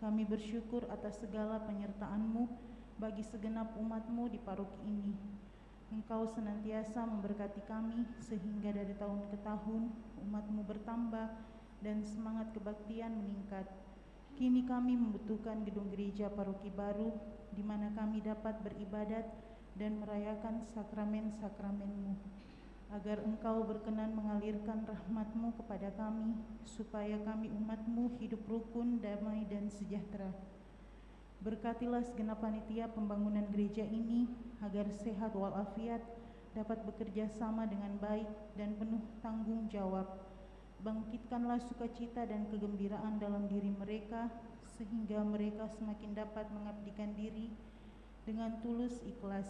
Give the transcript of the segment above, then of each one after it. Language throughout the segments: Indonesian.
Kami bersyukur atas segala penyertaan-Mu bagi segenap umat-Mu di paroki ini. Engkau senantiasa memberkati kami sehingga dari tahun ke tahun umat-Mu bertambah dan semangat kebaktian meningkat. Kini kami membutuhkan gedung gereja paroki baru di mana kami dapat beribadat dan merayakan sakramen-sakramen-Mu, agar Engkau berkenan mengalirkan rahmat-Mu kepada kami, supaya kami umat-Mu hidup rukun, damai, dan sejahtera. Berkatilah segenap panitia pembangunan gereja ini, agar sehat walafiat, dapat bekerja sama dengan baik dan penuh tanggung jawab. Bangkitkanlah sukacita dan kegembiraan dalam diri mereka, sehingga mereka semakin dapat mengabdikan diri dengan tulus ikhlas.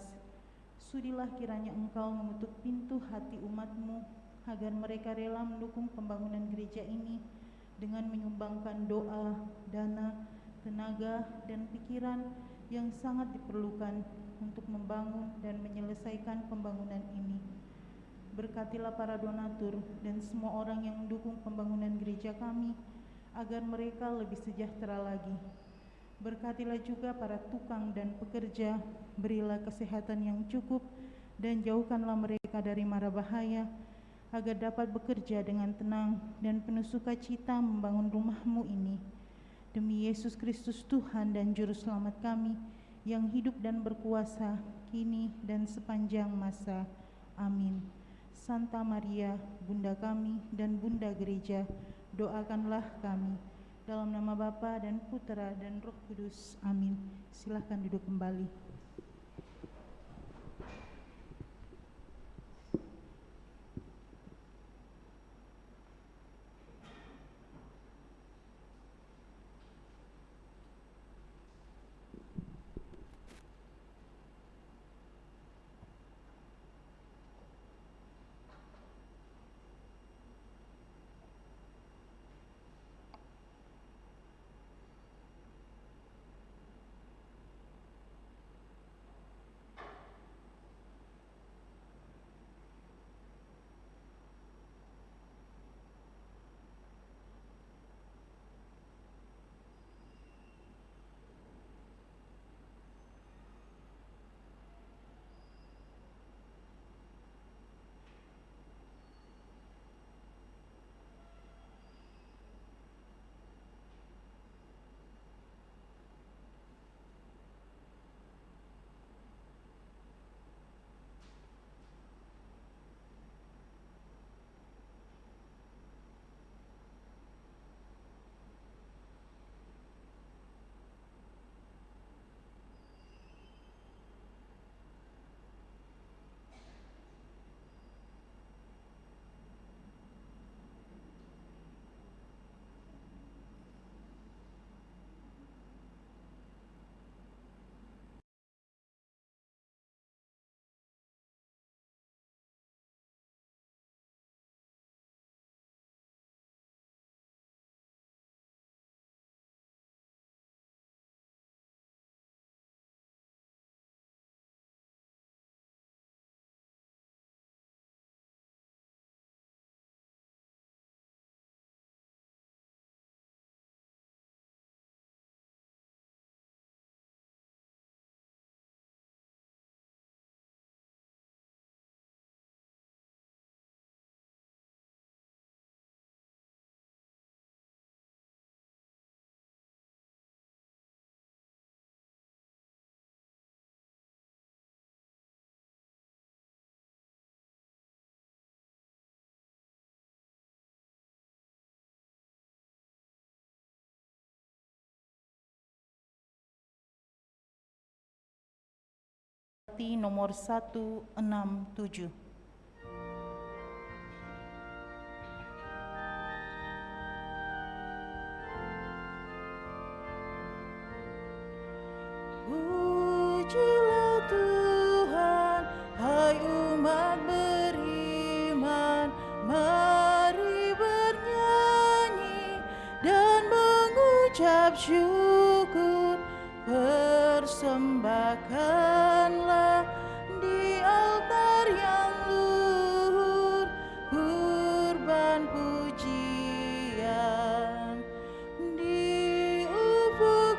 Sudilah kiranya Engkau mengutuk pintu hati umat-Mu, agar mereka rela mendukung pembangunan gereja ini dengan menyumbangkan doa, dana, tenaga, dan pikiran yang sangat diperlukan untuk membangun dan menyelesaikan pembangunan ini. Berkatilah para donatur dan semua orang yang mendukung pembangunan gereja kami, agar mereka lebih sejahtera lagi. Berkatilah juga para tukang dan pekerja, berilah kesehatan yang cukup dan jauhkanlah mereka dari mara bahaya, agar dapat bekerja dengan tenang dan penuh sukacita membangun rumah-Mu ini. Demi Yesus Kristus Tuhan dan Juru Selamat kami, yang hidup dan berkuasa kini dan sepanjang masa. Amin. Santa Maria, Bunda kami dan Bunda Gereja, doakanlah kami. Dalam nama Bapa dan Putera dan Roh Kudus. Amin. Silahkan duduk kembali. Nomor 167. Pujilah Tuhan, hai umat beriman, mari bernyanyi dan mengucap syukur. Persembahkanlah di altar yang luhur kurban pujian di ufuk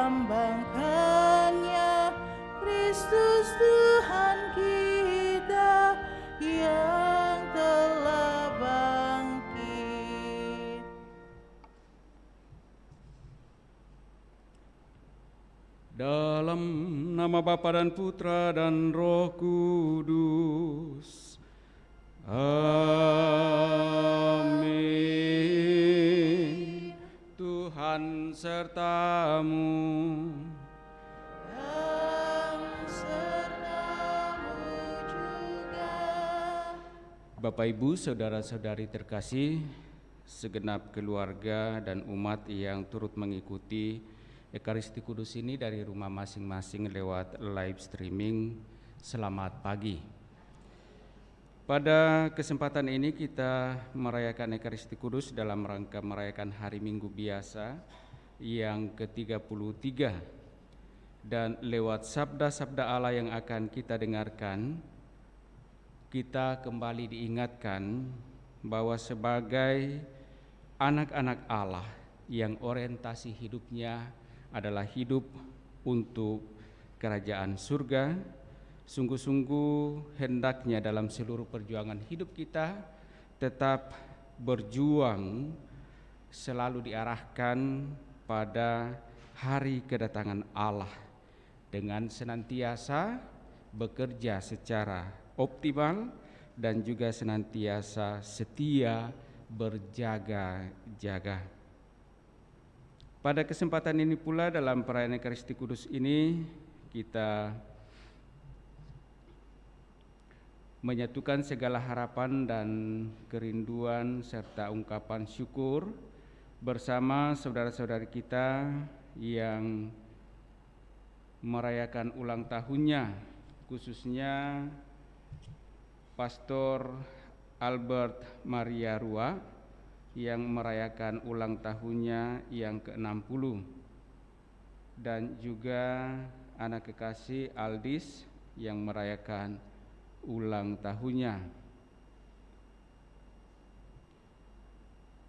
melambangkannya, Kristus Tuhan kita yang telah bangkit. Dalam nama Bapa dan Putra dan Roh Kudus. Amin. Tuhan sertamu. Dan sertamu juga. Bapak Ibu, saudara-saudari terkasih, segenap keluarga dan umat yang turut mengikuti Ekaristi Kudus ini dari rumah masing-masing lewat live streaming, selamat pagi. Pada kesempatan ini kita merayakan Ekaristi Kudus dalam rangka merayakan Hari Minggu Biasa yang ke-33. Dan lewat sabda-sabda Allah yang akan kita dengarkan, kita kembali diingatkan bahwa sebagai anak-anak Allah yang orientasi hidupnya adalah hidup untuk kerajaan surga, sungguh-sungguh hendaknya dalam seluruh perjuangan hidup kita tetap berjuang selalu diarahkan pada hari kedatangan Allah dengan senantiasa bekerja secara optimal dan juga senantiasa setia berjaga-jaga. Pada kesempatan ini pula dalam perayaan Ekaristi Kudus ini kita menyatukan segala harapan dan kerinduan serta ungkapan syukur bersama saudara-saudari kita yang merayakan ulang tahunnya, khususnya Pastor Albert Maria Rua yang merayakan ulang tahunnya yang ke-60, dan juga anak kekasih Aldis yang merayakan ulang tahunnya.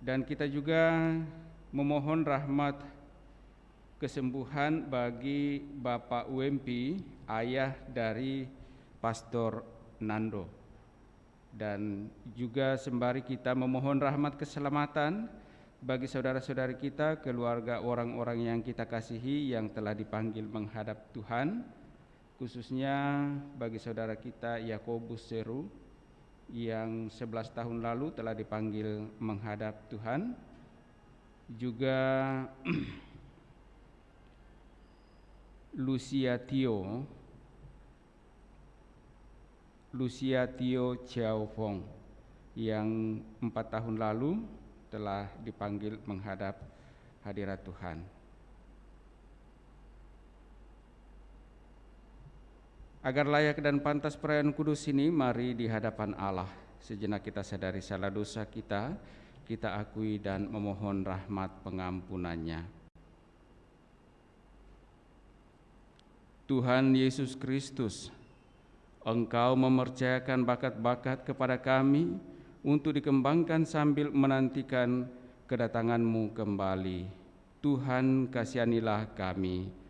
Dan kita juga memohon rahmat kesembuhan bagi Bapak UMP, ayah dari Pastor Nando. Dan juga sembari kita memohon rahmat keselamatan bagi saudara-saudari kita, keluarga orang-orang yang kita kasihi yang telah dipanggil menghadap Tuhan, khususnya bagi saudara kita Yakobus Seru yang 11 tahun lalu telah dipanggil menghadap Tuhan, juga Lucia Tio Chiao Fong yang 4 tahun lalu telah dipanggil menghadap hadirat Tuhan. Agar layak dan pantas perayaan kudus ini, mari di hadapan Allah sejenak kita sadari salah dosa kita, kita akui dan memohon rahmat pengampunannya. Tuhan Yesus Kristus, Engkau mempercayakan bakat-bakat kepada kami untuk dikembangkan sambil menantikan kedatangan-Mu kembali. Tuhan, kasihanilah kami.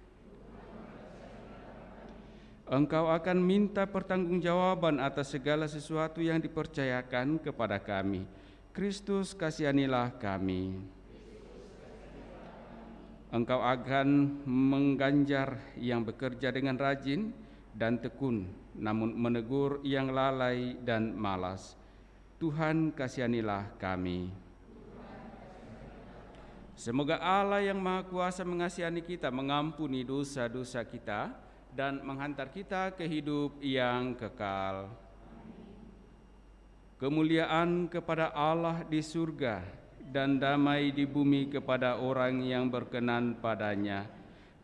Engkau akan minta pertanggungjawaban atas segala sesuatu yang dipercayakan kepada kami. Kristus, kasihanilah kami. Engkau akan mengganjar yang bekerja dengan rajin dan tekun, namun menegur yang lalai dan malas. Tuhan, kasihanilah kami. Semoga Allah yang Maha Kuasa mengasihani kita, mengampuni dosa-dosa kita, dan menghantar kita ke hidup yang kekal. Kemuliaan kepada Allah di surga dan damai di bumi kepada orang yang berkenan padanya.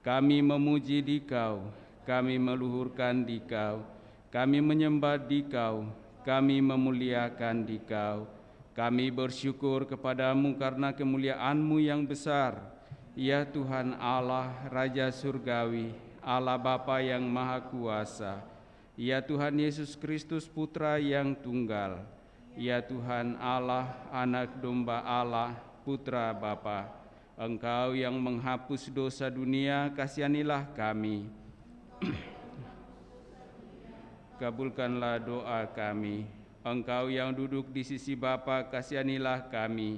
Kami memuji Dikau, kami meluhurkan Dikau, kami menyembah Dikau, kami memuliakan Dikau. Kami bersyukur kepadamu karena kemuliaan-Mu yang besar, ya Tuhan Allah, Raja Surgawi, Allah Bapa yang Maha Kuasa, ya Tuhan Yesus Kristus Putra yang tunggal, ya Tuhan Allah, Anak Domba Allah, Putra Bapa, Engkau yang menghapus dosa dunia, kasihanilah kami. Kabulkanlah doa kami. Engkau yang duduk di sisi Bapa, kasihanilah kami.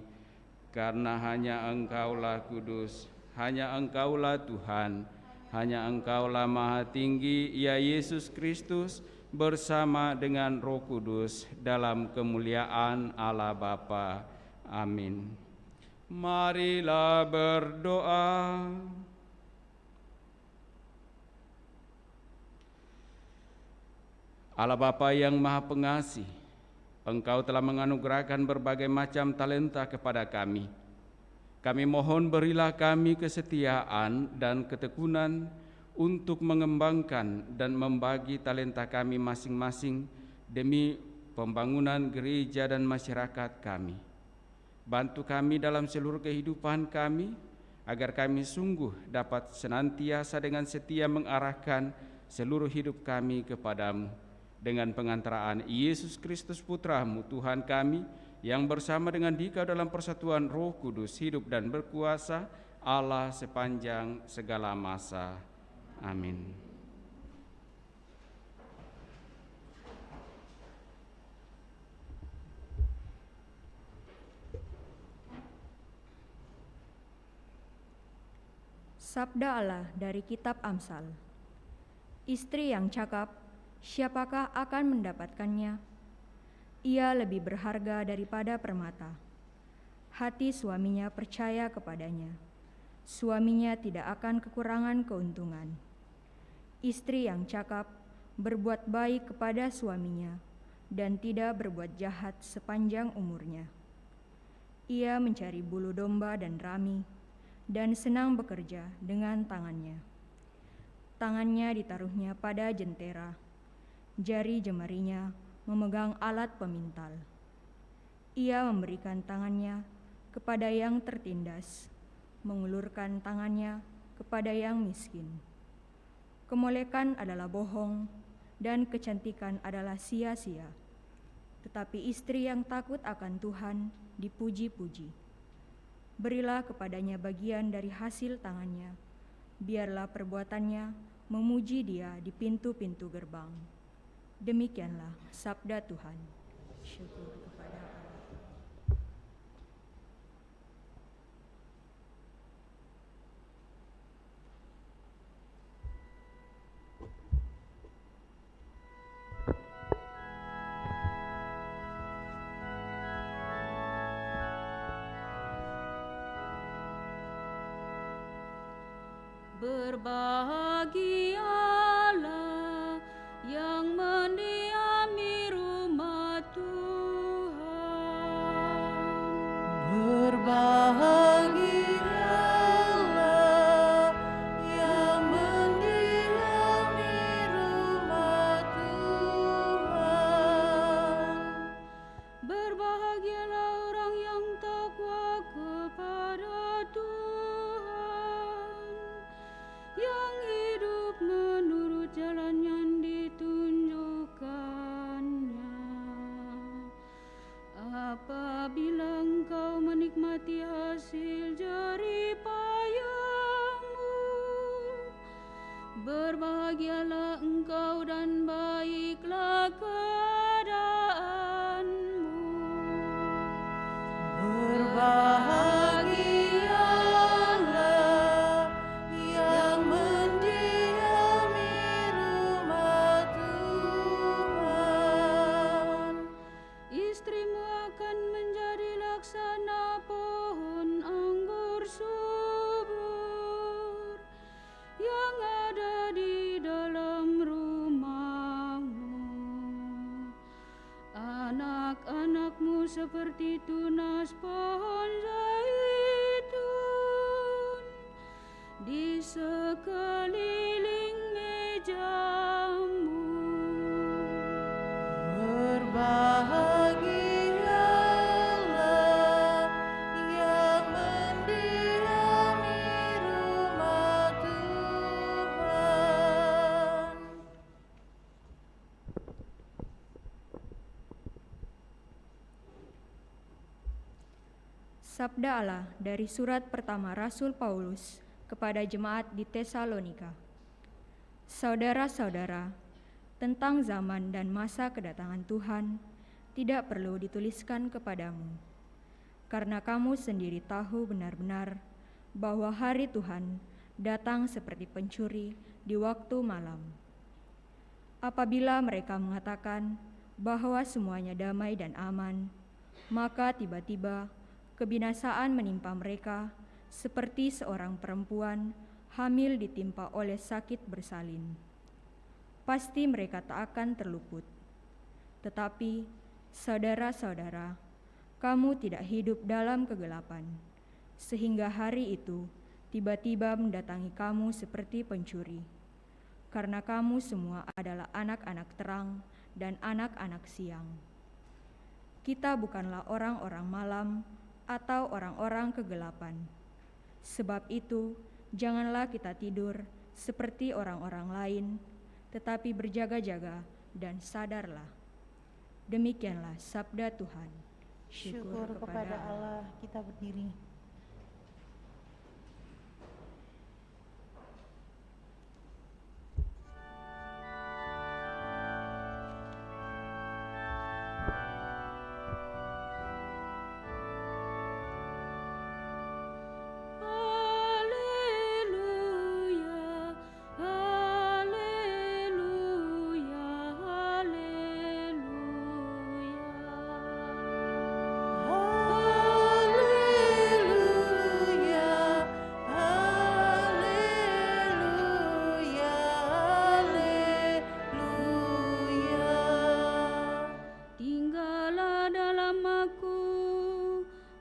Karena hanya Engkaulah kudus, hanya Engkaulah Tuhan, hanya Engkaulah Maha Tinggi, ya Yesus Kristus, bersama dengan Roh Kudus dalam kemuliaan Allah Bapa. Amin. Marilah berdoa. Allah Bapa yang Maha Pengasih, Engkau telah menganugerahkan berbagai macam talenta kepada kami. Kami mohon berilah kami kesetiaan dan ketekunan untuk mengembangkan dan membagi talenta kami masing-masing demi pembangunan gereja dan masyarakat kami. Bantu kami dalam seluruh kehidupan kami, agar kami sungguh dapat senantiasa dengan setia mengarahkan seluruh hidup kami kepadamu. Dengan pengantaraan Yesus Kristus Putra-Mu, Tuhan kami, yang bersama dengan Dikau dalam persatuan Roh Kudus, hidup dan berkuasa Allah sepanjang segala masa. Amin. Sabda Allah dari Kitab Amsal. Istri yang cakap, siapakah akan mendapatkannya? Ia lebih berharga daripada permata. Hati suaminya percaya kepadanya. Suaminya tidak akan kekurangan keuntungan. Istri yang cakap berbuat baik kepada suaminya dan tidak berbuat jahat sepanjang umurnya. Ia mencari bulu domba dan rami dan senang bekerja dengan tangannya. Tangannya ditaruhnya pada jentera, jari jemarinya memegang alat pemintal. Ia memberikan tangannya kepada yang tertindas, mengulurkan tangannya kepada yang miskin. Kemolekan adalah bohong dan kecantikan adalah sia-sia. Tetapi istri yang takut akan Tuhan dipuji-puji. Berilah kepadanya bagian dari hasil tangannya, biarlah perbuatannya memuji Dia di pintu-pintu gerbang. Demikianlah sabda Tuhan. Syukur kepada Allah. Berbahagialah yang mendiami rumah Tuhan. Berbahagialah yang mendiami rumah Tuhan. Berbahagialah orang yang takwa kepada Tuhan, yang hidup menurut jalan yang ditunjukkannya. Apabila engkau menikmati hasil jerih payahmu, berbahagialah engkau dan baiklah keadaanmu. Berbahagialah yang mendiami rumah Tuhan. Istrimu akan menjadi laksana pohon anggur subur yang ada di dalam rumahmu. Anak-anakmu seperti tunas pohon zaitun di sekeliling mejamu. Berbahagialah yang mendiami rumah Tuhan. Sabda Allah dari surat pertama Rasul Paulus kepada jemaat di Tesalonika. Saudara-saudara, tentang zaman dan masa kedatangan Tuhan tidak perlu dituliskan kepadamu, karena kamu sendiri tahu benar-benar bahwa hari Tuhan datang seperti pencuri di waktu malam. Apabila mereka mengatakan bahwa semuanya damai dan aman, maka tiba-tiba kebinasaan menimpa mereka seperti seorang perempuan hamil ditimpa oleh sakit bersalin. Pasti mereka tak akan terluput. Tetapi, saudara-saudara, kamu tidak hidup dalam kegelapan, sehingga hari itu tiba-tiba mendatangi kamu seperti pencuri. Karena kamu semua adalah anak-anak terang dan anak-anak siang. Kita bukanlah orang-orang malam atau orang-orang kegelapan. Sebab itu, janganlah kita tidur seperti orang-orang lain, tetapi berjaga-jaga dan sadarlah. Demikianlah sabda Tuhan. Syukur kepada Allah. Kita berdiri.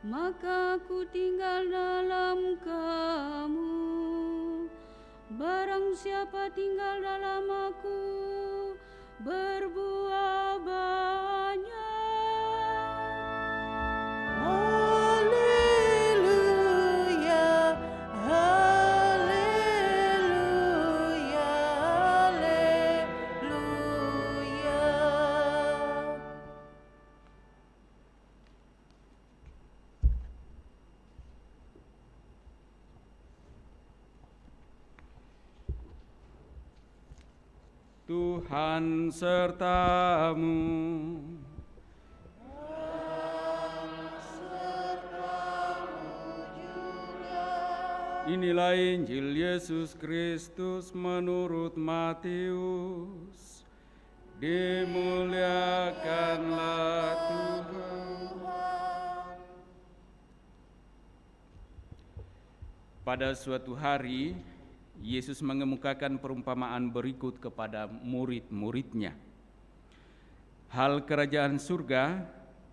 Maka ku tinggal dalam kamu. Barang siapa tinggal dalam aku, berbuah banyak. Haleluya, haleluya, haleluya. Tuhan sertamu. Inilah Injil Yesus Kristus menurut Matius. Dimuliakanlah Tuhan. Pada suatu hari, Yesus mengemukakan perumpamaan berikut kepada murid-muridnya. Hal kerajaan surga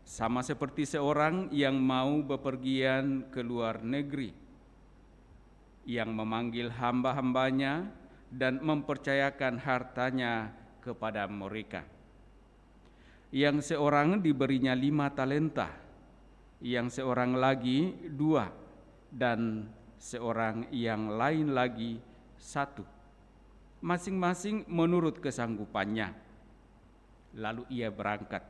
sama seperti seorang yang mau bepergian ke luar negeri, yang memanggil hamba-hambanya dan mempercayakan hartanya kepada mereka. Yang seorang diberinya 5 talenta, yang seorang lagi 2, dan seorang yang lain lagi 1, masing-masing menurut kesanggupannya. Lalu ia berangkat.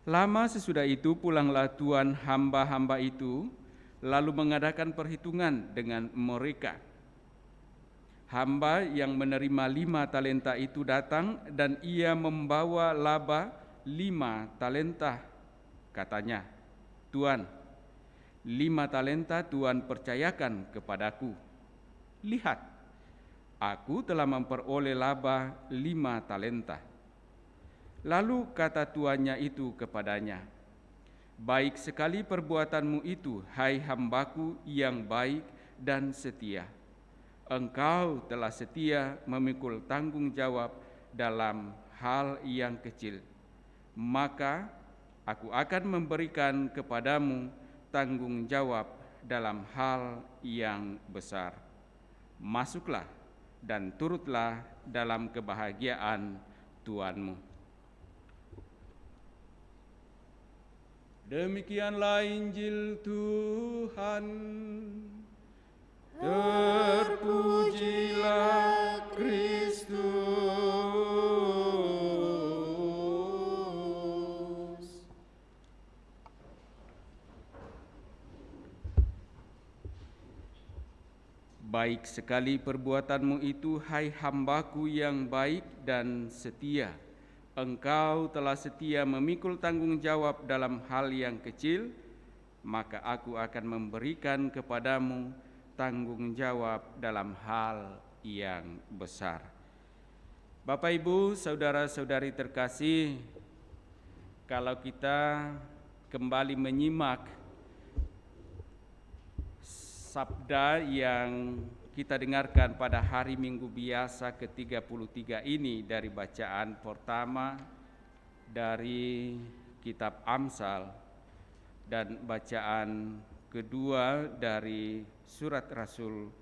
Lama sesudah itu pulanglah tuan hamba-hamba itu, lalu mengadakan perhitungan dengan mereka. Hamba yang menerima 5 talenta itu datang dan ia membawa laba 5 talenta. Katanya, "Tuan, 5 talenta Tuan percayakan kepadaku. Lihat, aku telah memperoleh laba 5 talenta." Lalu kata tuannya itu kepadanya, "Baik sekali perbuatanmu itu, hai hambaku yang baik dan setia. Engkau telah setia memikul tanggung jawab dalam hal yang kecil. Maka aku akan memberikan kepadamu tanggung jawab dalam hal yang besar. Masuklah dan turutlah dalam kebahagiaan Tuanmu." Demikianlah Injil Tuhan. Terpujilah Kristus. Baik sekali perbuatanmu itu, hai hambaku yang baik dan setia. Engkau telah setia memikul tanggung jawab dalam hal yang kecil, maka aku akan memberikan kepadamu tanggung jawab dalam hal yang besar. Bapak, Ibu, saudara-saudari terkasih, kalau kita kembali menyimak sabda yang kita dengarkan pada hari Minggu biasa ke-33 ini dari bacaan pertama dari kitab Amsal dan bacaan kedua dari surat Rasul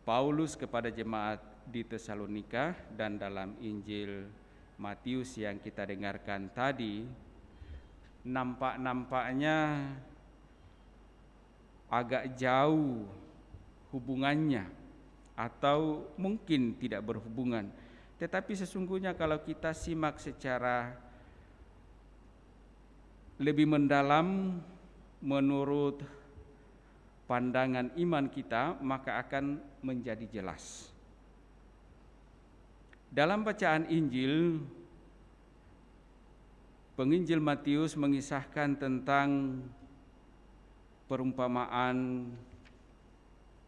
Paulus kepada jemaat di Tesalonika dan dalam Injil Matius yang kita dengarkan tadi, nampaknya agak jauh hubungannya atau mungkin tidak berhubungan. Tetapi sesungguhnya kalau kita simak secara lebih mendalam menurut pandangan iman kita, maka akan menjadi jelas. Dalam bacaan Injil, penginjil Matius mengisahkan tentang perumpamaan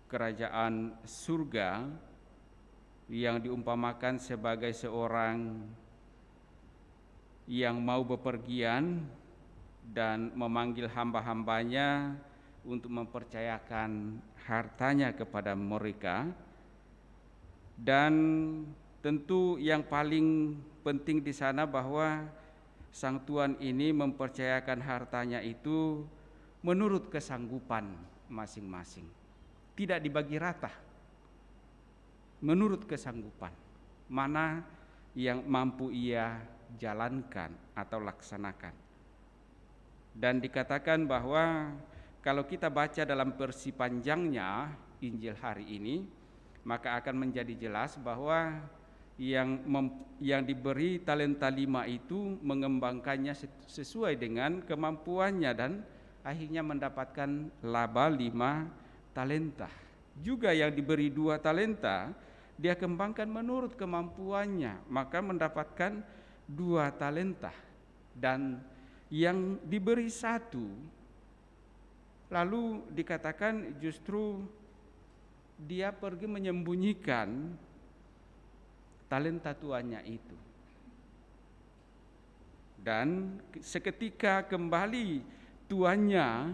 kerajaan surga yang diumpamakan sebagai seorang yang mau bepergian dan memanggil hamba-hambanya untuk mempercayakan hartanya kepada mereka. Dan tentu yang paling penting di sana bahwa sang tuan ini mempercayakan hartanya itu menurut kesanggupan masing-masing, tidak dibagi rata, menurut kesanggupan mana yang mampu ia jalankan atau laksanakan. Dan dikatakan bahwa kalau kita baca dalam versi panjangnya Injil hari ini, maka akan menjadi jelas bahwa yang diberi talenta 5 itu mengembangkannya sesuai dengan kemampuannya dan akhirnya mendapatkan laba 5 talenta. Juga yang diberi 2 talenta, dia kembangkan menurut kemampuannya, maka mendapatkan 2 talenta. Dan yang diberi 1, lalu dikatakan justru dia pergi menyembunyikan talenta tuannya itu. Dan seketika kembali tuannya,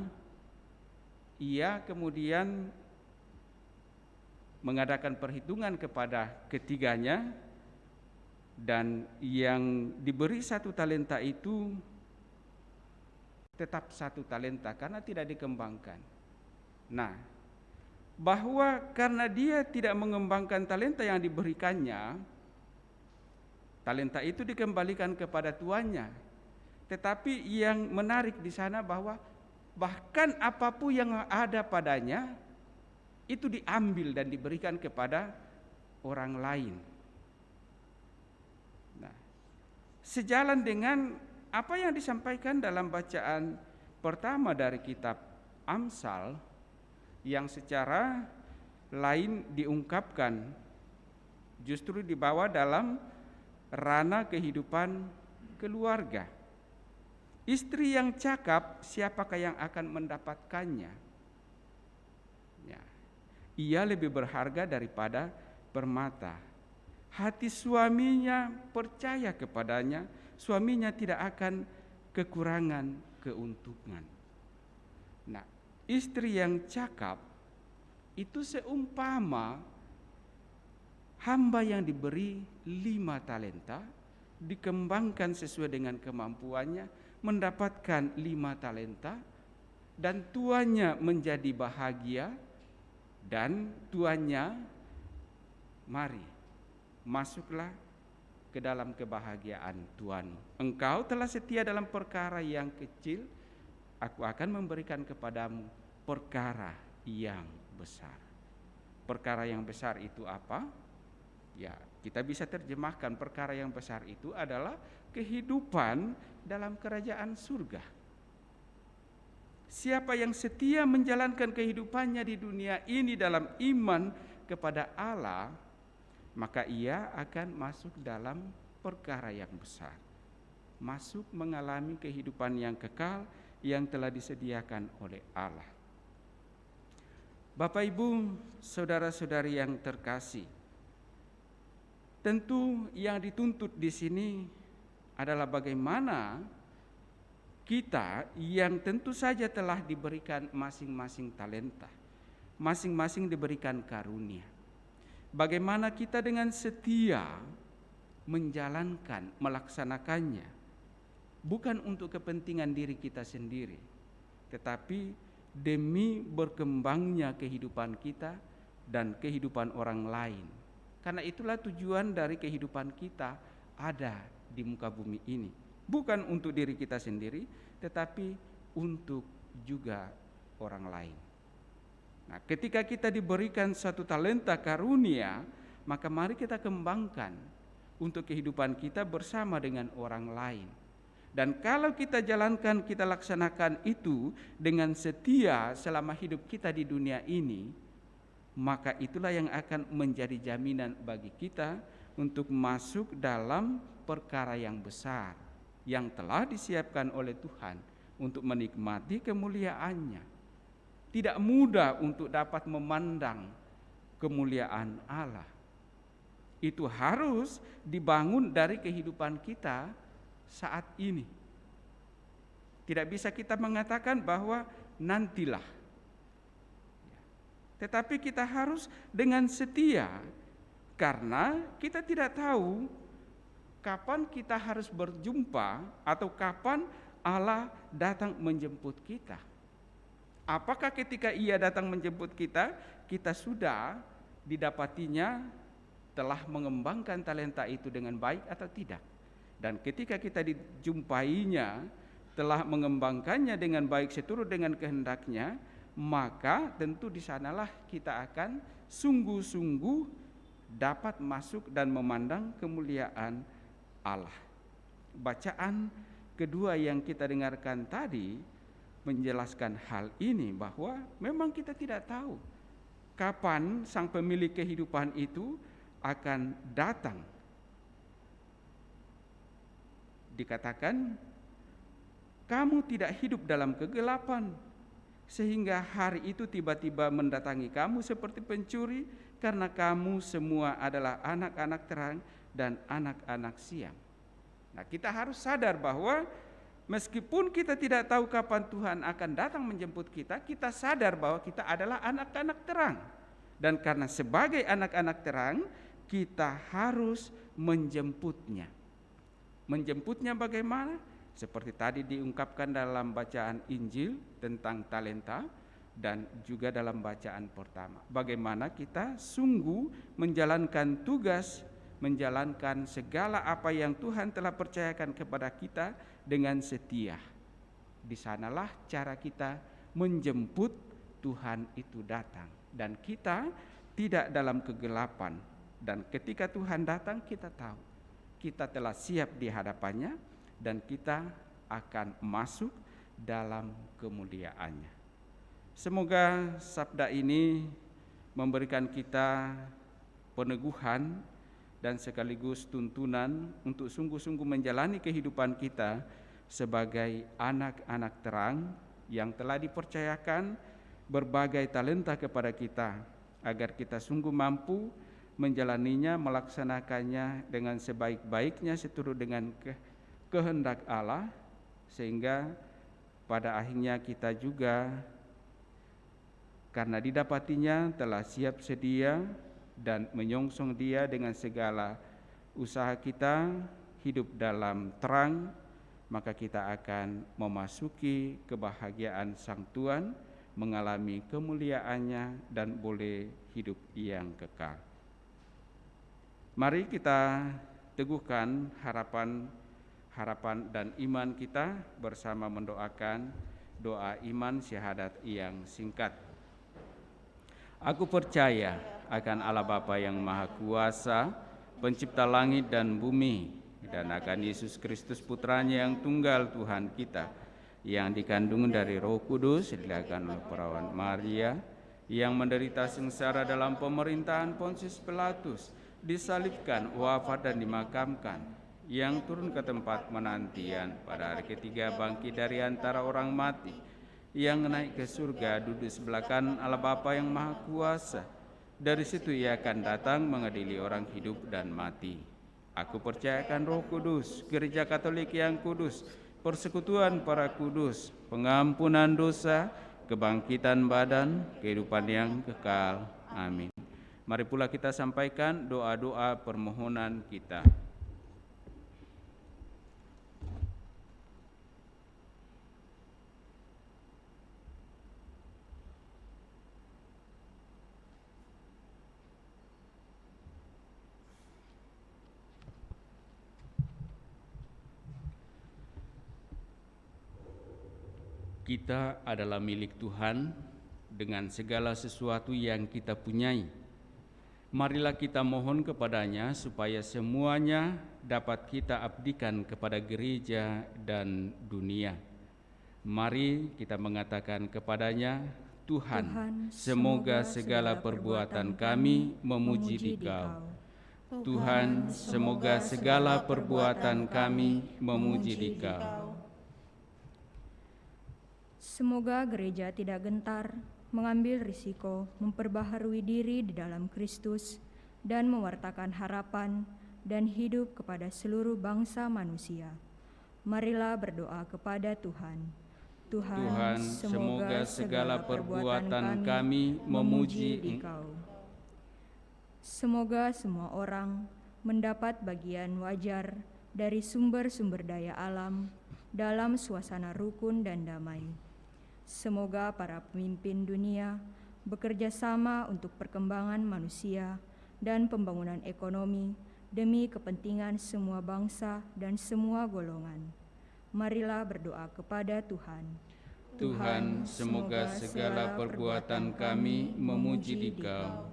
ia kemudian mengadakan perhitungan kepada ketiganya, dan yang diberi 1 talenta itu tetap 1 talenta karena tidak dikembangkan. Nah, bahwa karena dia tidak mengembangkan talenta yang diberikannya, talenta itu dikembalikan kepada tuannya. Tetapi yang menarik di sana bahwa bahkan apapun yang ada padanya itu diambil dan diberikan kepada orang lain. Nah, sejalan dengan apa yang disampaikan dalam bacaan pertama dari kitab Amsal yang secara lain diungkapkan justru dibawa dalam ranah kehidupan keluarga. Istri yang cakap, siapakah yang akan mendapatkannya? Ya, ia lebih berharga daripada permata. Hati suaminya percaya kepadanya, suaminya tidak akan kekurangan keuntungan. Nah, istri yang cakap itu seumpama hamba yang diberi 5 talenta, dikembangkan sesuai dengan kemampuannya, mendapatkan 5 talenta, dan tuannya menjadi bahagia, dan tuannya, mari masuklah ke dalam kebahagiaan Tuhanmu. Engkau telah setia dalam perkara yang kecil, aku akan memberikan kepadamu perkara yang besar. Perkara yang besar itu apa? Ya, kita bisa terjemahkan perkara yang besar itu adalah kehidupan dalam kerajaan surga. Siapa yang setia menjalankan kehidupannya di dunia ini dalam iman kepada Allah, maka ia akan masuk dalam perkara yang besar. Masuk mengalami kehidupan yang kekal yang telah disediakan oleh Allah. Bapak, Ibu, saudara-saudari yang terkasih, tentu yang dituntut di sini adalah bagaimana kita yang tentu saja telah diberikan masing-masing talenta, masing-masing diberikan karunia. Bagaimana kita dengan setia menjalankan, melaksanakannya, bukan untuk kepentingan diri kita sendiri, tetapi demi berkembangnya kehidupan kita dan kehidupan orang lain. Karena itulah tujuan dari kehidupan kita ada di muka bumi ini. Bukan untuk diri kita sendiri, tetapi untuk juga orang lain. Nah, ketika kita diberikan satu talenta karunia, maka mari kita kembangkan untuk kehidupan kita bersama dengan orang lain. Dan kalau kita jalankan, kita laksanakan itu dengan setia selama hidup kita di dunia ini, maka itulah yang akan menjadi jaminan bagi kita untuk masuk dalam perkara yang besar yang telah disiapkan oleh Tuhan untuk menikmati kemuliaan-Nya. Tidak mudah untuk dapat memandang kemuliaan Allah. Itu harus dibangun dari kehidupan kita saat ini. Tidak bisa kita mengatakan bahwa nantilah. Tetapi kita harus dengan setia, karena kita tidak tahu kapan kita harus berjumpa atau kapan Allah datang menjemput kita. Apakah ketika Ia datang menjemput kita, kita sudah didapatinya telah mengembangkan talenta itu dengan baik atau tidak? Dan ketika kita dijumpainya telah mengembangkannya dengan baik seturut dengan kehendaknya, maka tentu di sanalah kita akan sungguh-sungguh dapat masuk dan memandang kemuliaan Allah. Bacaan kedua yang kita dengarkan tadi menjelaskan hal ini, bahwa memang kita tidak tahu kapan sang pemilik kehidupan itu akan datang. Dikatakan, kamu tidak hidup dalam kegelapan, sehingga hari itu tiba-tiba mendatangi kamu seperti pencuri, karena kamu semua adalah anak-anak terang dan anak-anak siang. Nah, kita harus sadar bahwa meskipun kita tidak tahu kapan Tuhan akan datang menjemput kita, kita sadar bahwa kita adalah anak-anak terang. Dan karena sebagai anak-anak terang, kita harus menjemputnya. Menjemputnya bagaimana? Seperti tadi diungkapkan dalam bacaan Injil tentang talenta, dan juga dalam bacaan pertama. Bagaimana kita sungguh menjalankan tugas, menjalankan segala apa yang Tuhan telah percayakan kepada kita dengan setia. Di sanalah cara kita menjemput Tuhan itu datang. Dan kita tidak dalam kegelapan. Dan ketika Tuhan datang, kita tahu kita telah siap di hadapannya dan kita akan masuk dalam kemuliaan-Nya. Semoga sabda ini memberikan kita peneguhan dan sekaligus tuntunan untuk sungguh-sungguh menjalani kehidupan kita sebagai anak-anak terang yang telah dipercayakan berbagai talenta kepada kita, agar kita sungguh mampu menjalaninya, melaksanakannya dengan sebaik-baiknya seturut dengan kehendak Allah, sehingga pada akhirnya kita juga karena didapatinya telah siap sedia dan menyongsong Dia dengan segala usaha kita hidup dalam terang, maka kita akan memasuki kebahagiaan Sang Tuhan, mengalami kemuliaan-Nya dan boleh hidup yang kekal. Mari kita teguhkan harapan dan iman kita bersama mendoakan doa iman syahadat yang singkat. Aku percaya akan Allah Bapa yang Maha Kuasa, pencipta langit dan bumi, dan akan Yesus Kristus Putranya yang tunggal Tuhan kita, yang dikandung dari Roh Kudus, dilahirkan oleh perawan Maria, yang menderita sengsara dalam pemerintahan Pontius Pilatus, disalibkan, wafat dan dimakamkan, yang turun ke tempat penantian, pada hari ketiga bangkit dari antara orang mati, yang naik ke surga, duduk sebelah kanan Allah Bapa yang Maha Kuasa. Dari situ ia akan datang mengadili orang hidup dan mati. Aku percayakan Roh Kudus, Gereja Katolik yang kudus, persekutuan para kudus, pengampunan dosa, kebangkitan badan, kehidupan yang kekal. Amin. Mari pula kita sampaikan doa-doa permohonan kita. Kita adalah milik Tuhan dengan segala sesuatu yang kita punyai. Marilah kita mohon kepadanya supaya semuanya dapat kita abdikan kepada gereja dan dunia. Mari kita mengatakan kepadanya, Tuhan, semoga segala perbuatan kami memuji Dikau. Tuhan, semoga segala perbuatan kami memuji Dikau. Semoga gereja tidak gentar mengambil risiko memperbaharui diri di dalam Kristus dan mewartakan harapan dan hidup kepada seluruh bangsa manusia. Marilah berdoa kepada Tuhan. Tuhan, semoga segala perbuatan kami memuji Dikau. Semoga semua orang mendapat bagian wajar dari sumber-sumber daya alam dalam suasana rukun dan damai. Semoga para pemimpin dunia bekerja sama untuk perkembangan manusia dan pembangunan ekonomi demi kepentingan semua bangsa dan semua golongan. Marilah berdoa kepada Tuhan. Tuhan, semoga segala perbuatan kami memuji Dikau.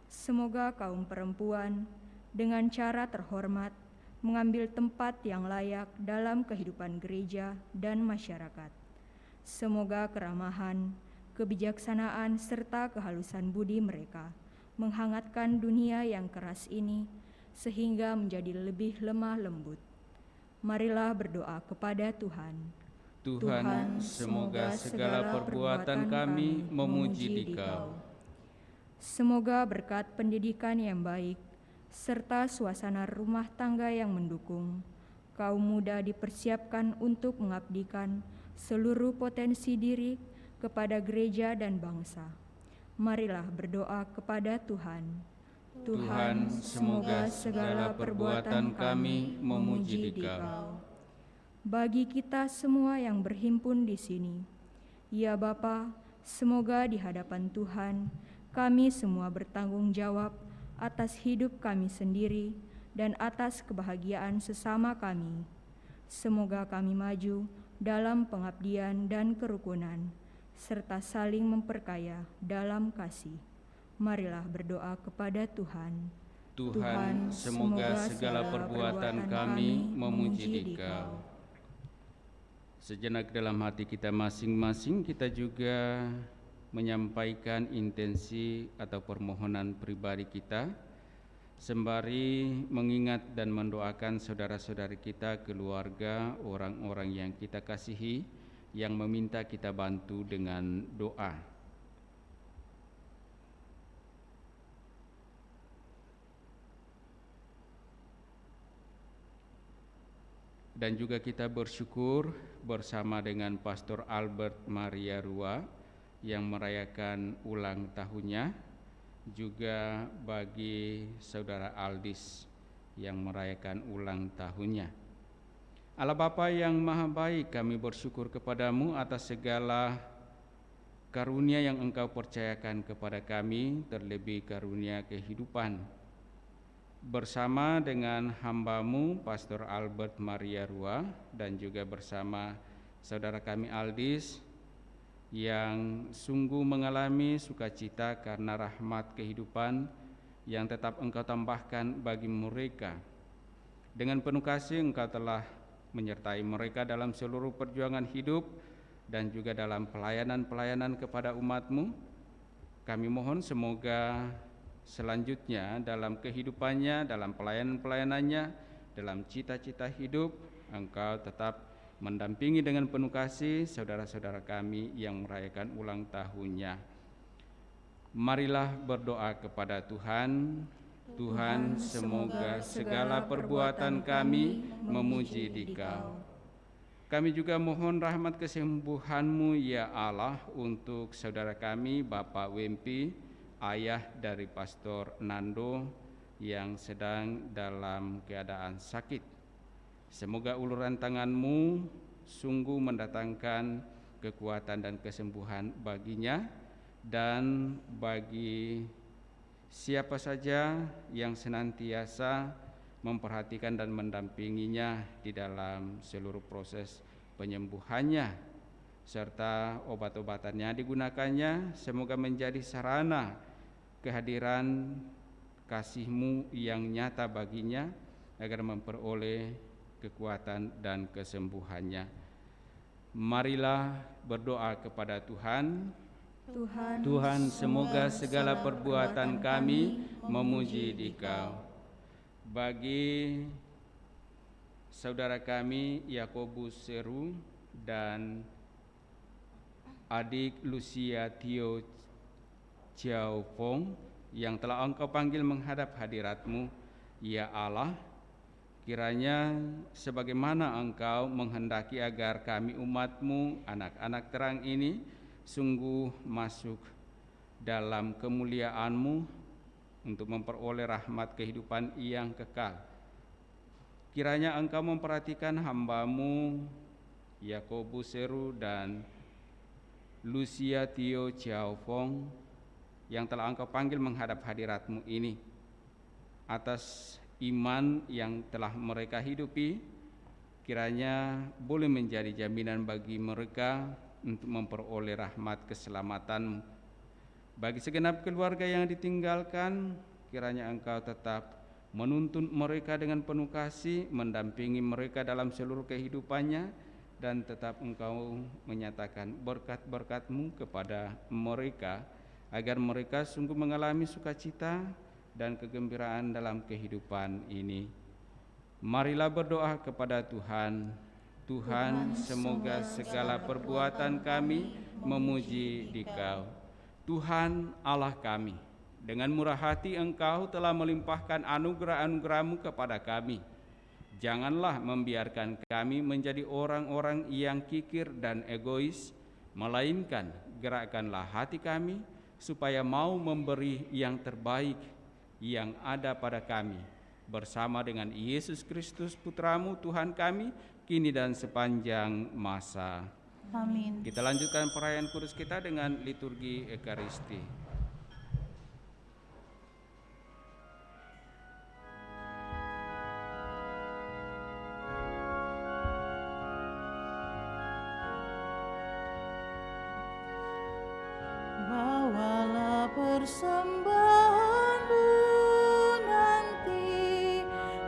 Semoga kaum perempuan dengan cara terhormat mengambil tempat yang layak dalam kehidupan gereja dan masyarakat. Semoga keramahan, kebijaksanaan, serta kehalusan budi mereka menghangatkan dunia yang keras ini sehingga menjadi lebih lemah lembut. Marilah berdoa kepada Tuhan. Tuhan, semoga segala perbuatan kami memuji Dikau. Semoga berkat pendidikan yang baik, serta suasana rumah tangga yang mendukung, kaum muda dipersiapkan untuk mengabdikan seluruh potensi diri kepada gereja dan bangsa. Marilah berdoa kepada Tuhan. Tuhan, semoga segala perbuatan kami memuji Dikau. Bagi kita semua yang berhimpun di sini, ya Bapa, semoga di hadapan Tuhan kami semua bertanggung jawab atas hidup kami sendiri dan atas kebahagiaan sesama kami. Semoga kami maju dalam pengabdian dan kerukunan, serta saling memperkaya dalam kasih. Marilah berdoa kepada Tuhan. Tuhan, semoga segala perbuatan kami memuji Dikau. Sejenak dalam hati kita masing-masing, kita juga menyampaikan intensi atau permohonan pribadi kita, sembari mengingat dan mendoakan saudara-saudari kita, keluarga, orang-orang yang kita kasihi, yang meminta kita bantu dengan doa. Dan juga kita bersyukur bersama dengan Pastor Albert Maria Rua yang merayakan ulang tahunnya, juga bagi Saudara Aldis yang merayakan ulang tahunnya. Allah Bapa yang Maha Baik, kami bersyukur kepadamu atas segala karunia yang Engkau percayakan kepada kami, terlebih karunia kehidupan. Bersama dengan hamba-Mu Pastor Albert Maria Rua dan juga bersama saudara kami Aldis yang sungguh mengalami sukacita karena rahmat kehidupan yang tetap Engkau tambahkan bagi mereka. Dengan penuh kasih Engkau telah menyertai mereka dalam seluruh perjuangan hidup dan juga dalam pelayanan-pelayanan kepada umat-Mu. Kami mohon semoga selanjutnya dalam kehidupannya, dalam pelayanan-pelayanannya, dalam cita-cita hidup, Engkau tetap mendampingi dengan penuh kasih saudara-saudara kami yang merayakan ulang tahunnya. Marilah berdoa kepada Tuhan. Tuhan, semoga segala perbuatan kami memuji Dikau. Kami juga mohon rahmat kesembuhan-Mu ya Allah untuk saudara kami Bapak Wempi, ayah dari Pastor Nando yang sedang dalam keadaan sakit. Semoga uluran tangan-Mu sungguh mendatangkan kekuatan dan kesembuhan baginya dan bagi siapa saja yang senantiasa memperhatikan dan mendampinginya di dalam seluruh proses penyembuhannya serta obat-obatannya digunakannya, semoga menjadi sarana kehadiran kasih-Mu yang nyata baginya agar memperoleh kekuatan dan kesembuhannya. Marilah berdoa kepada Tuhan. Tuhan, semoga segala perbuatan kami memuji Dikau. Bagi saudara kami Yakobus Seru dan adik Lucia Tio Chiao Fong yang telah Engkau panggil menghadap hadirat-Mu, ya Allah, kiranya sebagaimana Engkau menghendaki agar kami umat-Mu, anak-anak terang ini sungguh masuk dalam kemuliaan-Mu untuk memperoleh rahmat kehidupan yang kekal. Kiranya Engkau memperhatikan hamba-Mu Yakobus Seru dan Lucia Tio Chiao Fong yang telah Engkau panggil menghadap hadirat-Mu ini, atas iman yang telah mereka hidupi, kiranya boleh menjadi jaminan bagi mereka untuk memperoleh rahmat keselamatan. Bagi segenap keluarga yang ditinggalkan, kiranya Engkau tetap menuntun mereka dengan penuh kasih, mendampingi mereka dalam seluruh kehidupannya, dan tetap Engkau menyatakan berkat-berkat-Mu kepada mereka, agar mereka sungguh mengalami sukacita dan kegembiraan dalam kehidupan ini. Marilah berdoa kepada Tuhan. Tuhan, semoga segala perbuatan kami memuji Dikau. Tuhan Allah kami, dengan murah hati Engkau telah melimpahkan anugerah-anugerah-Mu kepada kami. Janganlah membiarkan kami menjadi orang-orang yang kikir dan egois, melainkan gerakkanlah hati kami supaya mau memberi yang terbaik yang ada pada kami, bersama dengan Yesus Kristus Putra-Mu Tuhan kami, kini dan sepanjang masa. Amin. Kita lanjutkan perayaan kudus kita dengan liturgi Ekaristi. Bawalah persembahanmu nanti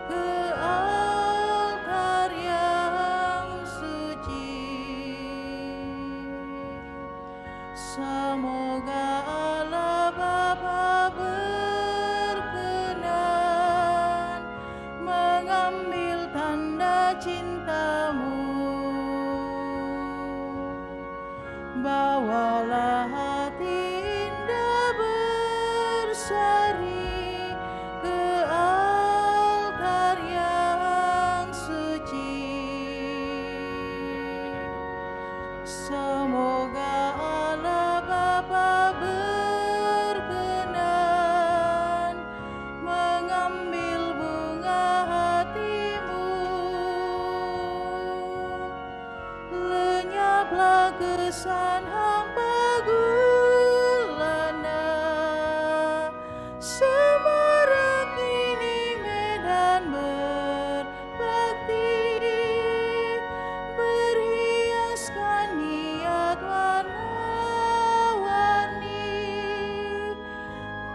ke altar yang suci. Semoga Allah Bapa berkenan mengambil tanda cinta-Mu. Bawalah hati indah bersari ke altar yang suci. Semoga Allah Bapa berkenan mengambil bunga hati-Mu. Lenyaplah kesan hampa gulana, semarak ini medan berbakti, berhiaskan niat warna-warni,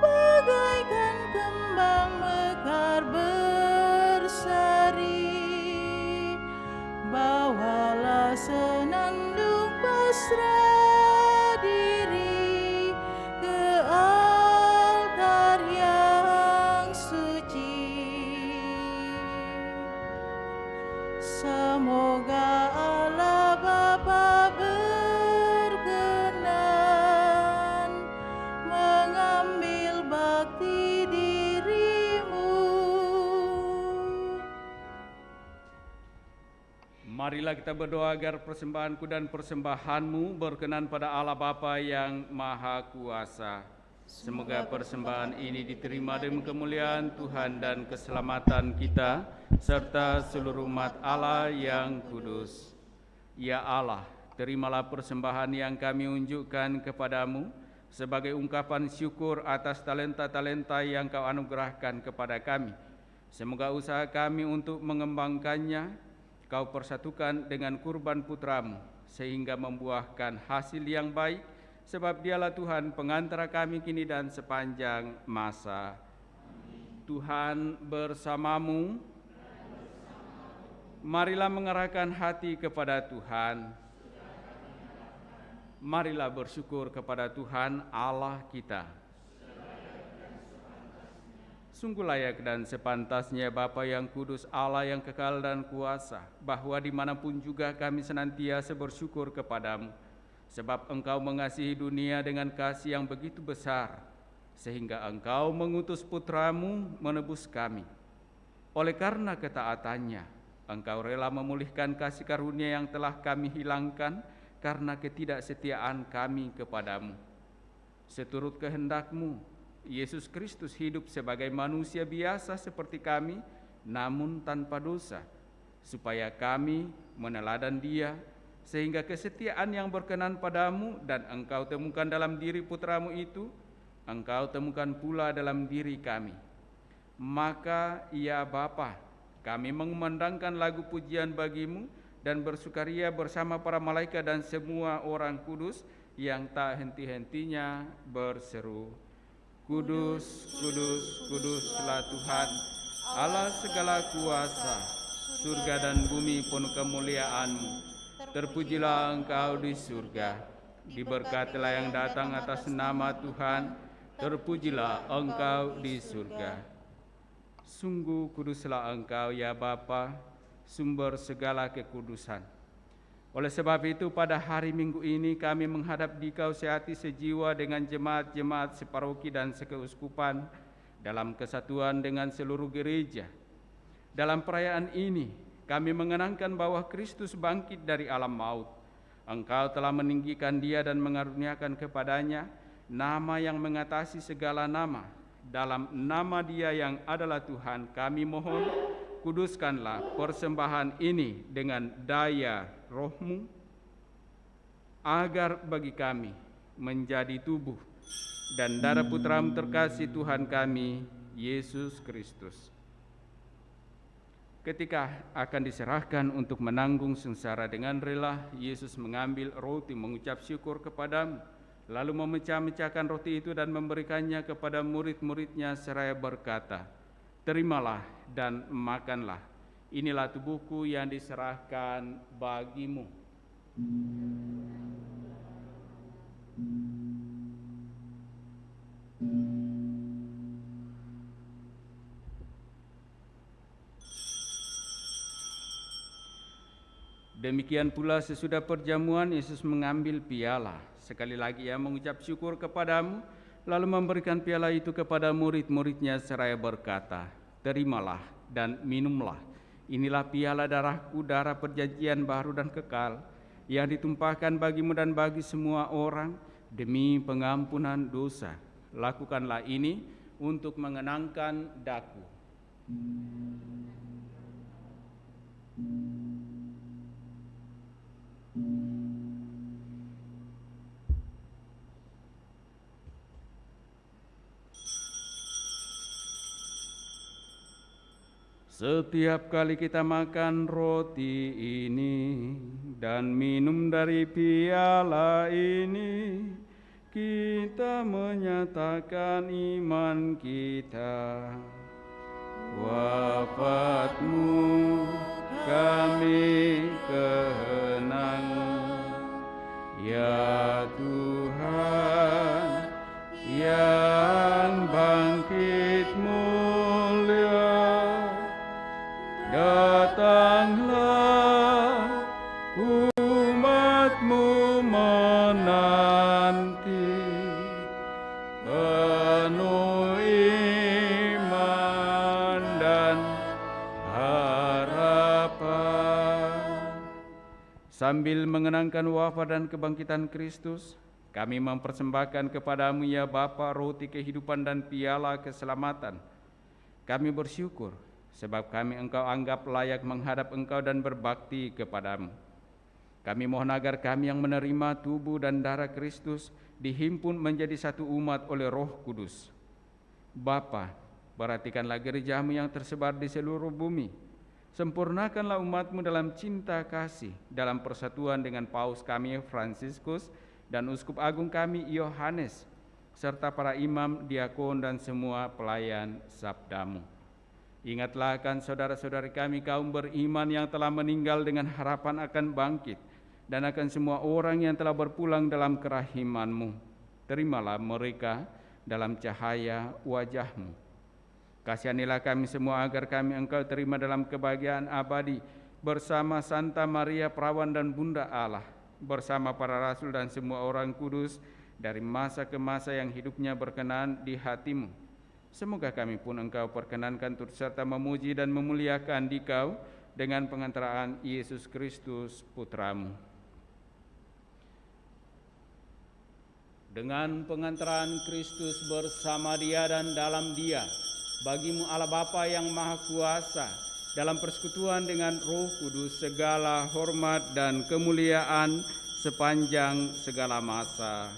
bagaikan kembang mekar bersari. Bawalah senandung pasrah Marilah kita berdoa agar persembahanku dan persembahanmu berkenan pada Allah Bapa yang Maha Kuasa. Semoga persembahan ini diterima demi kemuliaan Tuhan dan keselamatan kita, serta seluruh umat Allah yang kudus. Ya Allah, terimalah persembahan yang kami unjukkan kepadamu sebagai ungkapan syukur atas talenta-talenta yang Kau anugerahkan kepada kami. Semoga usaha kami untuk mengembangkannya Kau persatukan dengan kurban putramu, sehingga membuahkan hasil yang baik, sebab Dialah Tuhan pengantara kami kini dan sepanjang masa. Tuhan bersamamu. Marilah mengerahkan hati kepada Tuhan. Marilah bersyukur kepada Tuhan Allah kita. Sungguh layak dan sepantasnya Bapa yang kudus, Allah yang kekal dan kuasa, bahwa dimanapun juga kami senantiasa bersyukur kepadamu, sebab Engkau mengasihi dunia dengan kasih yang begitu besar, sehingga Engkau mengutus putramu menebus kami. Oleh karena ketaatannya, Engkau rela memulihkan kasih karunia yang telah kami hilangkan karena ketidaksetiaan kami kepadamu. Seturut kehendak-Mu, Yesus Kristus hidup sebagai manusia biasa seperti kami, namun tanpa dosa, supaya kami meneladan Dia, sehingga kesetiaan yang berkenan padamu dan Engkau temukan dalam diri putramu itu, Engkau temukan pula dalam diri kami. Maka ya Bapa, kami mengumandangkan lagu pujian bagimu dan bersukaria bersama para malaikat dan semua orang kudus yang tak henti-hentinya berseru, Kudus, kudus, kuduslah Tuhan, Allah segala kuasa, surga dan bumi penuh kemuliaan-Mu. Terpujilah Engkau di surga, diberkatilah yang datang atas nama Tuhan, terpujilah Engkau di surga. Sungguh kuduslah Engkau ya Bapa, sumber segala kekudusan. Oleh sebab itu pada hari Minggu ini kami menghadap Dikau sehati sejiwa dengan jemaat-jemaat separoki dan sekeuskupan dalam kesatuan dengan seluruh gereja. Dalam perayaan ini kami mengenangkan bahwa Kristus bangkit dari alam maut. Engkau telah meninggikan Dia dan mengaruniakan kepadanya nama yang mengatasi segala nama. Dalam nama Dia yang adalah Tuhan, kami mohon, kuduskanlah persembahan ini dengan daya Roh-Mu, agar bagi kami menjadi tubuh dan darah putra-Mu terkasih Tuhan kami, Yesus Kristus. Ketika akan diserahkan untuk menanggung sengsara dengan rela, Yesus mengambil roti, mengucap syukur kepadamu, lalu memecah-mecahkan roti itu dan memberikannya kepada murid-muridnya seraya berkata, Terimalah dan makanlah, inilah tubuhku yang diserahkan bagimu. Demikian pula sesudah perjamuan, Yesus mengambil piala. Sekali lagi Ia mengucap syukur kepadamu, lalu memberikan piala itu kepada murid-muridnya seraya berkata, Terimalah dan minumlah. Inilah piala darahku, darah perjanjian baru dan kekal, yang ditumpahkan bagimu dan bagi semua orang demi pengampunan dosa. Lakukanlah ini untuk mengenangkan daku. Setiap kali kita makan roti ini dan minum dari piala ini, kita menyatakan iman kita. Wafat-Mu kami kenang, ya Tuhan yang bangkit mulia. Datanglah umat-Mu menanti, penuh iman Sambil mengenangkan wafat dan kebangkitan Kristus, kami mempersembahkan kepadamu ya Bapa roti kehidupan dan piala keselamatan. Kami bersyukur sebab kami Engkau anggap layak menghadap Engkau dan berbakti kepadamu. Kami mohon agar kami yang menerima tubuh dan darah Kristus dihimpun menjadi satu umat oleh Roh Kudus. Bapa, perhatikanlah gerejamu yang tersebar di seluruh bumi. Sempurnakanlah umatmu dalam cinta kasih, dalam persatuan dengan Paus kami Fransiskus dan Uskup Agung kami Yohanes, serta para imam, diakon, dan semua pelayan sabdamu. Ingatlah akan saudara-saudari kami kaum beriman yang telah meninggal dengan harapan akan bangkit, dan akan semua orang yang telah berpulang dalam kerahiman-Mu. Terimalah mereka dalam cahaya wajah-Mu. Kasihanilah kami semua agar kami Engkau terima dalam kebahagiaan abadi bersama Santa Maria Perawan dan Bunda Allah, bersama para rasul dan semua orang kudus dari masa ke masa yang hidupnya berkenan di hati-Mu. Semoga kami pun Engkau perkenankan turut serta memuji dan memuliakan Dikau dengan pengantaraan Yesus Kristus Putra-Mu. Dengan pengantaraan Kristus bersama Dia dan dalam Dia, bagimu Allah Bapa yang Maha Kuasa, dalam persekutuan dengan Roh Kudus segala hormat dan kemuliaan sepanjang segala masa.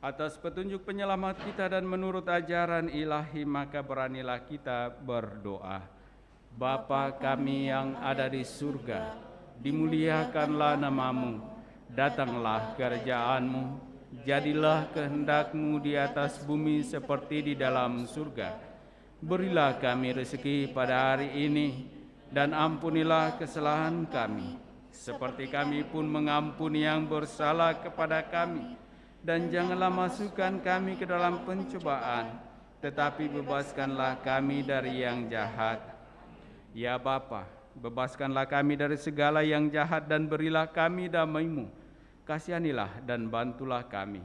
Atas petunjuk penyelamat kita dan menurut ajaran ilahi, maka beranilah kita berdoa. Bapa kami yang ada di surga, dimuliakanlah nama-Mu, datanglah kerajaan-Mu, jadilah kehendak-Mu di atas bumi seperti di dalam surga. Berilah kami rezeki pada hari ini, dan ampunilah kesalahan kami, seperti kami pun mengampuni yang bersalah kepada kami. Dan janganlah masukkan kami ke dalam pencobaan, tetapi bebaskanlah kami dari yang jahat. Ya Bapa, bebaskanlah kami dari segala yang jahat dan berilah kami damai-Mu. Kasihanilah dan bantulah kami,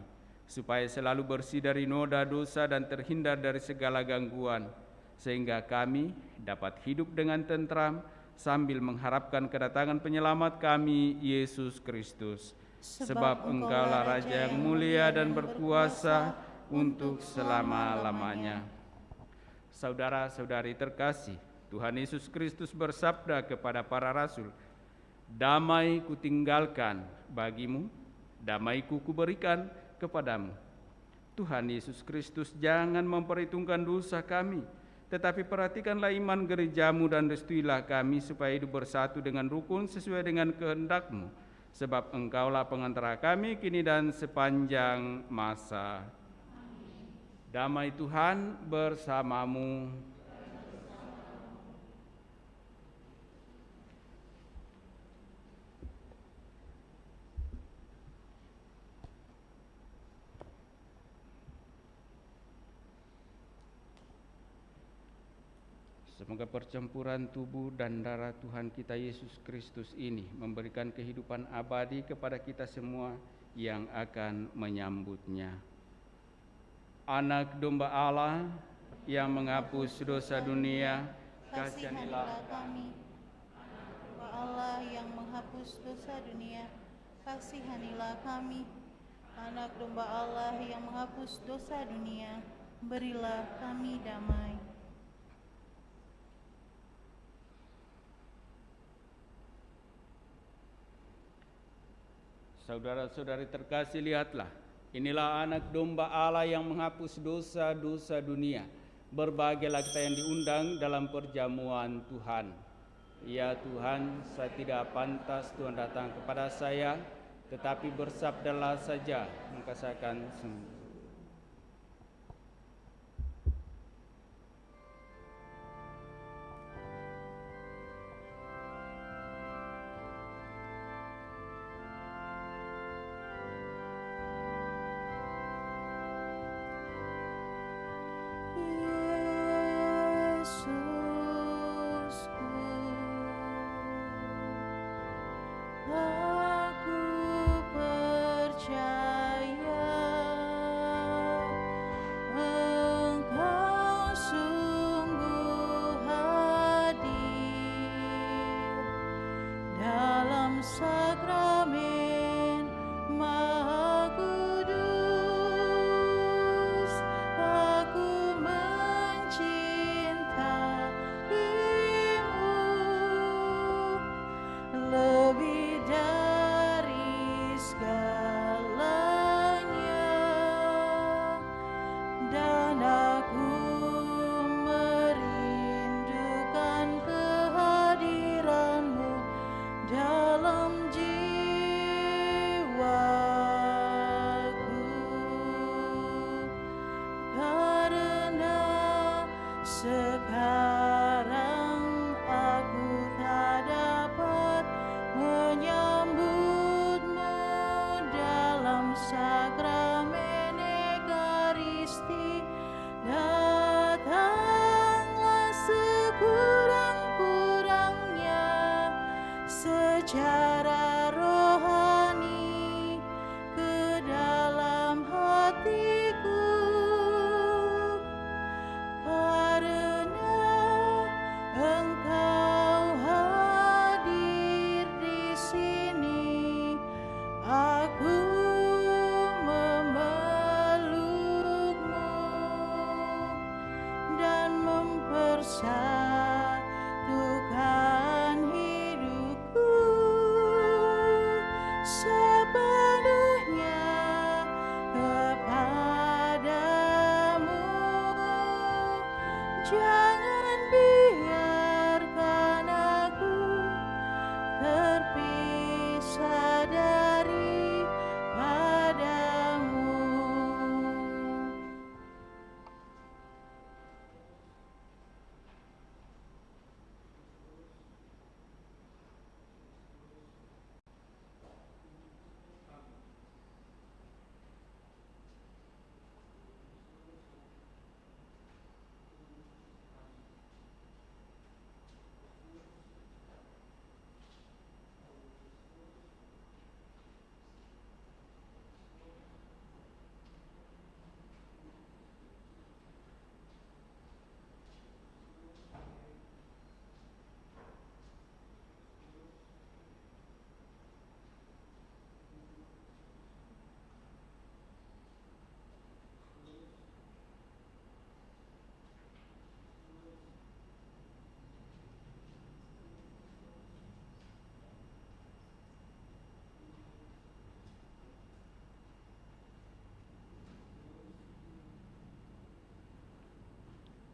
supaya selalu bersih dari noda dosa dan terhindar dari segala gangguan, sehingga kami dapat hidup dengan tentram sambil mengharapkan kedatangan penyelamat kami, Yesus Kristus. Sebab Engkaulah Raja yang mulia dan berkuasa untuk selama-lamanya. Saudara-saudari terkasih, Tuhan Yesus Kristus bersabda kepada para rasul, "Damai kutinggalkan bagimu, damai-Ku kuberikan kepadamu." Tuhan Yesus Kristus jangan memperhitungkan dosa kami, tetapi perhatikanlah iman gerejamu dan restuilah kami supaya hidup bersatu dengan rukun sesuai dengan kehendak-Mu. Sebab Engkaulah pengantara kami kini dan sepanjang masa. Damai Tuhan bersamamu. Semoga percampuran tubuh dan darah Tuhan kita Yesus Kristus ini memberikan kehidupan abadi kepada kita semua yang akan menyambutnya. Anak domba Allah yang menghapus dosa dunia, Kasihanilah kami. Anak domba Allah yang menghapus dosa dunia, kasihanilah kami. Anak domba Allah yang menghapus dosa dunia, berilah kami damai. Saudara-saudari terkasih, lihatlah, inilah anak domba Allah yang menghapus dosa-dosa dunia. Berbahagialah kita yang diundang dalam perjamuan Tuhan. Ya Tuhan, saya tidak pantas Tuhan datang kepada saya, tetapi bersabdalah saja, maka saya akan sembuh. Aku percaya Jangan biarkan aku terpisah daripadamu.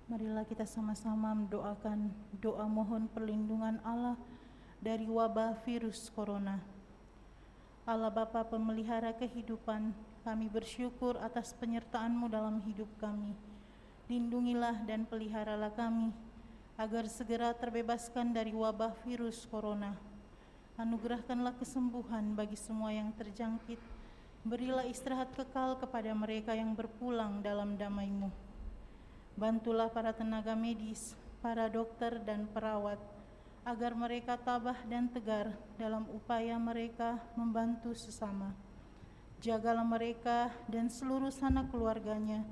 Marilah kita sama-sama mendoakan doa mohon perlindungan Allah dari wabah virus corona. Allah Bapa pemelihara kehidupan, kami bersyukur atas penyertaan-Mu dalam hidup kami. Lindungilah dan peliharalah kami, agar segera terbebaskan dari wabah virus corona. Anugerahkanlah kesembuhan bagi semua yang terjangkit. Berilah istirahat kekal kepada mereka yang berpulang dalam damai-Mu. Bantulah para tenaga medis, para dokter dan perawat, agar mereka tabah dan tegar dalam upaya mereka membantu sesama. Jagalah mereka dan seluruh sanak keluarganya,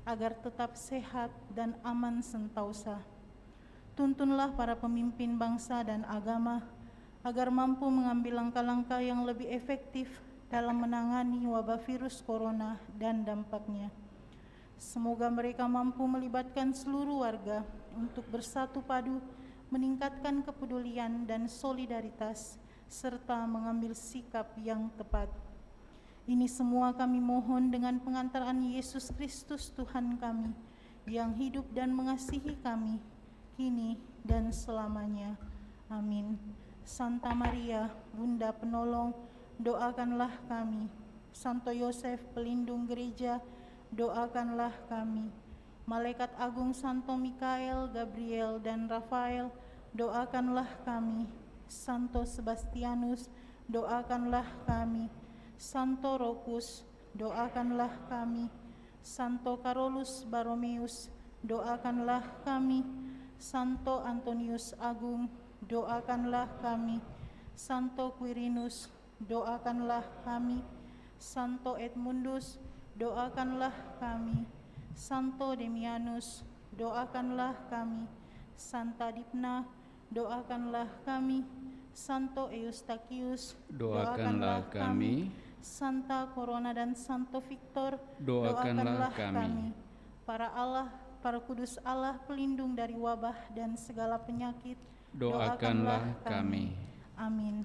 agar tetap sehat dan aman sentausa. Tuntunlah para pemimpin bangsa dan agama, agar mampu mengambil langkah-langkah yang lebih efektif dalam menangani wabah virus corona dan dampaknya. Semoga mereka mampu melibatkan seluruh warga untuk bersatu padu, meningkatkan kepedulian dan solidaritas, serta mengambil sikap yang tepat. Ini semua kami mohon dengan pengantaran Yesus Kristus Tuhan kami, yang hidup dan mengasihi kami, kini dan selamanya. Amin. Santa Maria, Bunda Penolong, doakanlah kami. Santo Yosef, pelindung gereja, doakanlah kami. Malaikat agung Santo Mikael, Gabriel, dan Rafael, doakanlah kami. Santo Sebastianus, doakanlah kami. Santo Rokus, doakanlah kami. Santo Carolus Baromeus, doakanlah kami. Santo Antonius Agung, doakanlah kami. Santo Quirinus, doakanlah kami. Santo Edmundus, doakanlah kami. Santo Demianus, doakanlah kami. Santa Dipna, doakanlah kami. Santo Eustachius, Doakanlah kami. Santa Corona dan Santo Victor, Doakanlah kami. Para Allah, para kudus Allah, pelindung dari wabah dan segala penyakit, Doakanlah kami. Amin.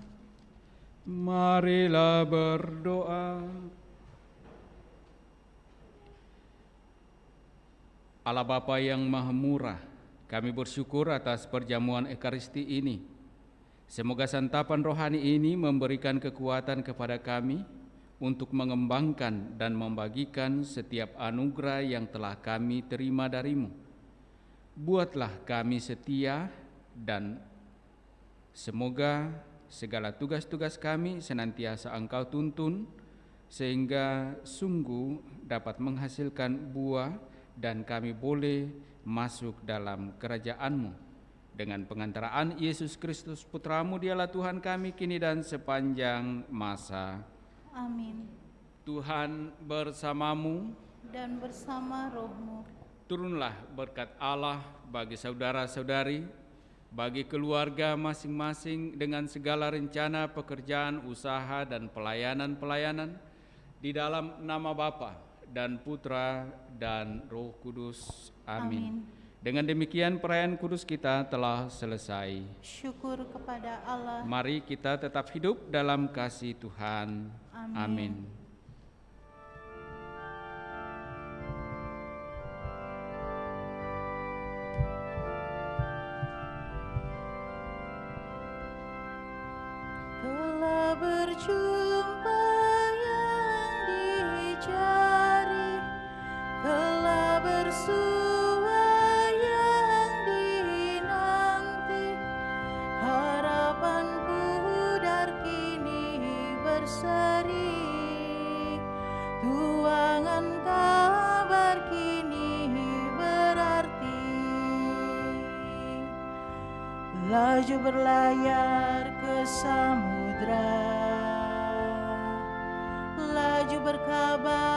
Marilah berdoa. Allah Bapa yang Maha Murah, kami bersyukur atas perjamuan Ekaristi ini. Semoga santapan rohani ini memberikan kekuatan kepada kami untuk mengembangkan dan membagikan setiap anugerah yang telah kami terima dari-Mu. Buatlah kami setia dan semoga segala tugas-tugas kami senantiasa Engkau tuntun, sehingga sungguh dapat menghasilkan buah dan kami boleh masuk dalam kerajaan-Mu. Dengan pengantaraan Yesus Kristus Putra-Mu, Dialah Tuhan kami kini dan sepanjang masa. Amin. Tuhan bersamamu, Dan bersama roh-Mu. turunlah berkat Allah bagi saudara-saudari, bagi keluarga masing-masing dengan segala rencana pekerjaan, usaha, dan pelayanan-pelayanan di dalam nama Bapa dan Putra dan Roh Kudus. Amin. Dengan demikian perayaan kudus kita telah selesai. Syukur kepada Allah. Mari kita tetap hidup dalam kasih Tuhan. Amin. Amin. laju berlayar ke samudra, laju berkabar